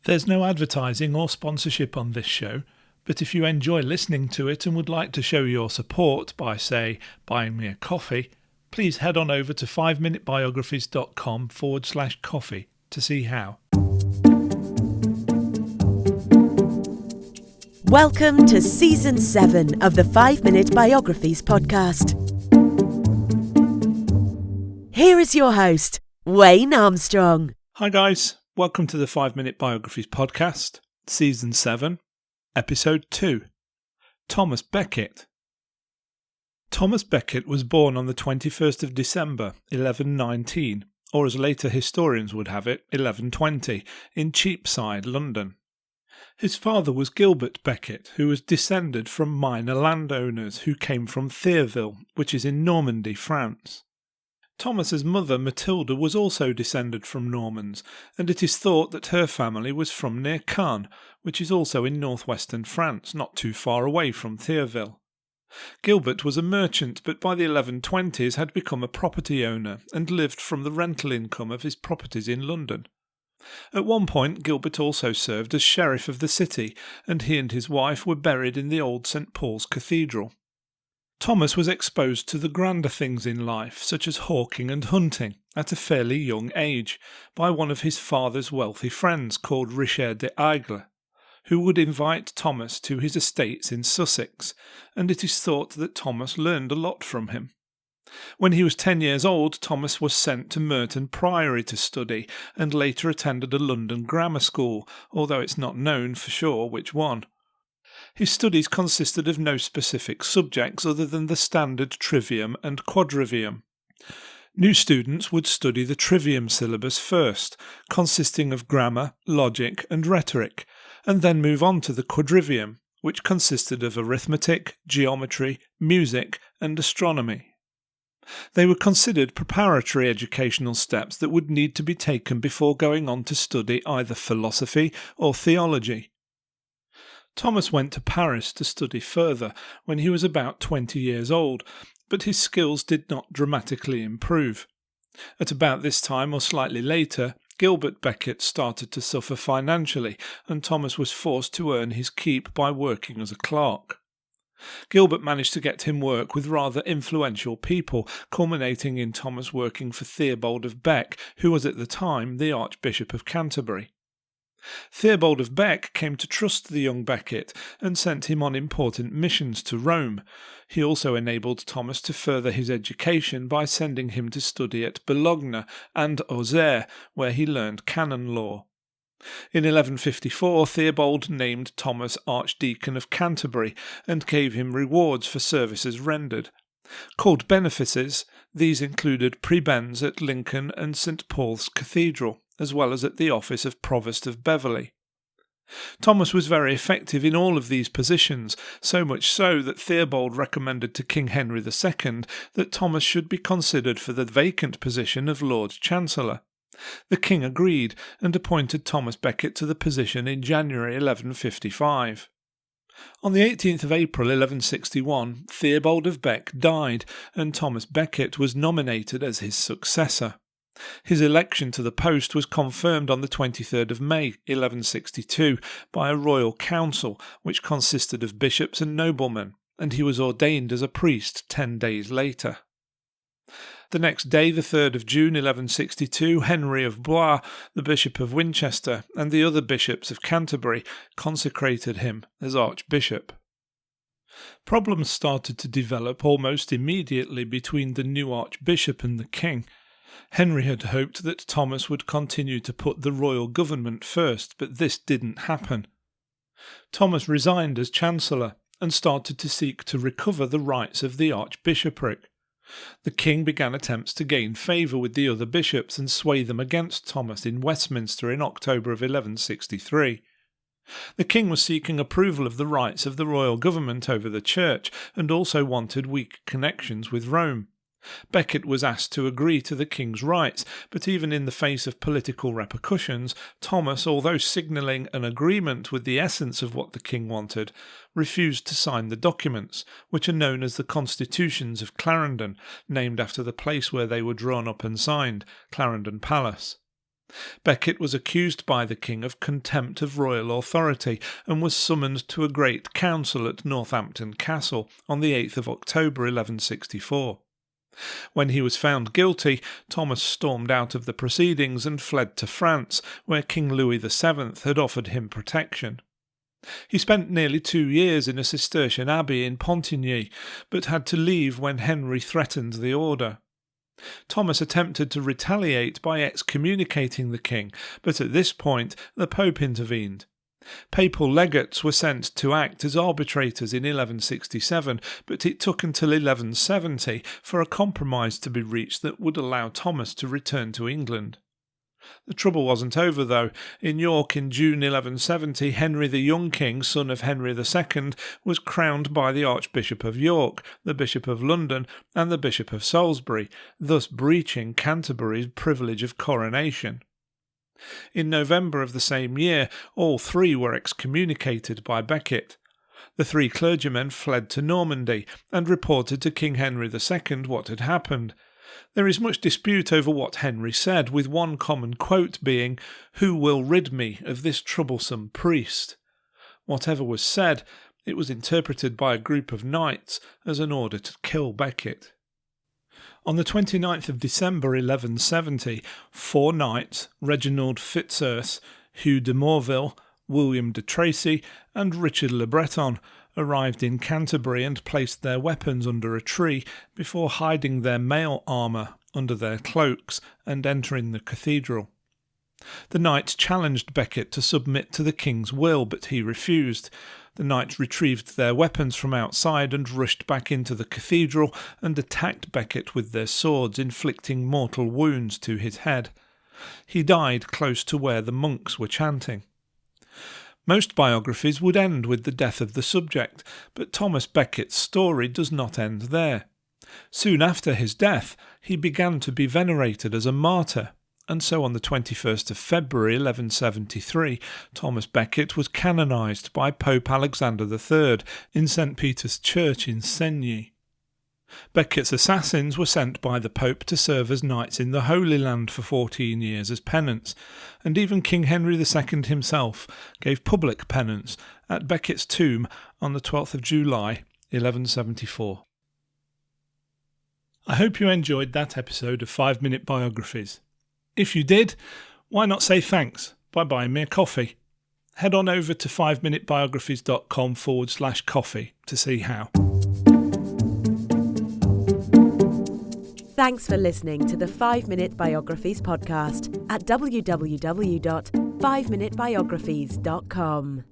There's no advertising or sponsorship on this show, but if you enjoy listening to it and would like to show your support by, say, buying me a coffee, please head on over to 5minutebiographies.com/coffee to see how. Welcome to Season 7 of the 5 Minute Biographies podcast. Here is your host, Wayne Armstrong. Hi guys, welcome to the 5 Minute Biographies podcast, Season 7, Episode 2. Thomas Becket. Thomas Becket was born on the 21st of December, 1119, or as later historians would have it, 1120, in Cheapside, London. His father was Gilbert Becket, who was descended from minor landowners who came from Thierville, which is in Normandy, France. Thomas's mother, Matilda, was also descended from Normans, and it is thought that her family was from near Caen, which is also in northwestern France, not too far away from Thierville. Gilbert was a merchant, but by the 1120s had become a property owner and lived from the rental income of his properties in London. At one point, Gilbert also served as sheriff of the city, and he and his wife were buried in the old St. Paul's Cathedral. Thomas was exposed to the grander things in life, such as hawking and hunting, at a fairly young age, by one of his father's wealthy friends called Richard de Aigle, who would invite Thomas to his estates in Sussex, and it is thought that Thomas learned a lot from him. When he was 10 years old, Thomas was sent to Merton Priory to study, and later attended a London grammar school, although it's not known for sure which one. His studies consisted of no specific subjects other than the standard trivium and quadrivium. New students would study the trivium syllabus first, consisting of grammar, logic and rhetoric, and then move on to the quadrivium, which consisted of arithmetic, geometry, music and astronomy. They were considered preparatory educational steps that would need to be taken before going on to study either philosophy or theology. Thomas went to Paris to study further when he was about 20 years old, but his skills did not dramatically improve. At about this time or slightly later, Gilbert Becket started to suffer financially, and Thomas was forced to earn his keep by working as a clerk. Gilbert managed to get him work with rather influential people, culminating in Thomas working for Theobald of Bec, who was at the time the Archbishop of Canterbury. Theobald of Bec came to trust the young Becket and sent him on important missions to Rome. He also enabled Thomas to further his education by sending him to study at Bologna and Auxerre, where he learned canon law. In 1154, Theobald named Thomas Archdeacon of Canterbury and gave him rewards for services rendered. Called benefices, these included prebends at Lincoln and St. Paul's Cathedral, as well as at the office of Provost of Beverley. Thomas was very effective in all of these positions, so much so that Theobald recommended to King Henry II that Thomas should be considered for the vacant position of Lord Chancellor. The king agreed and appointed Thomas Becket to the position in January 1155. On the 18th of April 1161, Theobald of Bec died and Thomas Becket was nominated as his successor. His election to the post was confirmed on the 23rd of May 1162 by a royal council which consisted of bishops and noblemen, and he was ordained as a priest 10 days later. The next day, the 3rd of June 1162, Henry of Blois, the Bishop of Winchester, and the other bishops of Canterbury consecrated him as Archbishop. Problems started to develop almost immediately between the new Archbishop and the king. Henry had hoped that Thomas would continue to put the royal government first, but this didn't happen. Thomas resigned as Chancellor and started to seek to recover the rights of the archbishopric. The king began attempts to gain favour with the other bishops and sway them against Thomas in Westminster in October of 1163. The king was seeking approval of the rights of the royal government over the church and also wanted weak connections with Rome. Becket was asked to agree to the king's rights, but even in the face of political repercussions, Thomas, although signalling an agreement with the essence of what the king wanted, refused to sign the documents, which are known as the Constitutions of Clarendon, named after the place where they were drawn up and signed, Clarendon Palace. Becket was accused by the king of contempt of royal authority and was summoned to a great council at Northampton Castle on the 8th of October 1164. When he was found guilty, Thomas stormed out of the proceedings and fled to France, where King Louis VII had offered him protection. He spent nearly 2 years in a Cistercian abbey in Pontigny, but had to leave when Henry threatened the order. Thomas attempted to retaliate by excommunicating the king, but at this point the Pope intervened. Papal legates were sent to act as arbitrators in 1167, but it took until 1170 for a compromise to be reached that would allow Thomas to return to England. The trouble wasn't over, though. In York in June 1170, Henry the Young King, son of Henry II, was crowned by the Archbishop of York, the Bishop of London, and the Bishop of Salisbury, thus breaching Canterbury's privilege of coronation. In November of the same year, all three were excommunicated by Becket. The 3 clergymen fled to Normandy and reported to King Henry II what had happened. There is much dispute over what Henry said, with one common quote being, "Who will rid me of this troublesome priest?" Whatever was said, it was interpreted by a group of knights as an order to kill Becket. On the 29th of December 1170, 4 knights, Reginald Fitzurse, Hugh de Morville, William de Tracy, and Richard le Breton, arrived in Canterbury and placed their weapons under a tree before hiding their mail armour under their cloaks and entering the cathedral. The knights challenged Becket to submit to the king's will, but he refused. The knights retrieved their weapons from outside and rushed back into the cathedral and attacked Becket with their swords, inflicting mortal wounds to his head. He died close to where the monks were chanting. Most biographies would end with the death of the subject, but Thomas Becket's story does not end there. Soon after his death, he began to be venerated as a martyr, and so on the 21st of February 1173, Thomas Becket was canonised by Pope Alexander III in St. Peter's Church in Senyi. Becket's assassins were sent by the Pope to serve as knights in the Holy Land for 14 years as penance, and even King Henry II himself gave public penance at Becket's tomb on the 12th of July 1174. I hope you enjoyed that episode of 5 Minute Biographies. If you did, why not say thanks by buying me a coffee? Head on over to 5minutebiographies.com/coffee to see how. Thanks for listening to the 5 Minute Biographies podcast at www.5minutebiographies.com.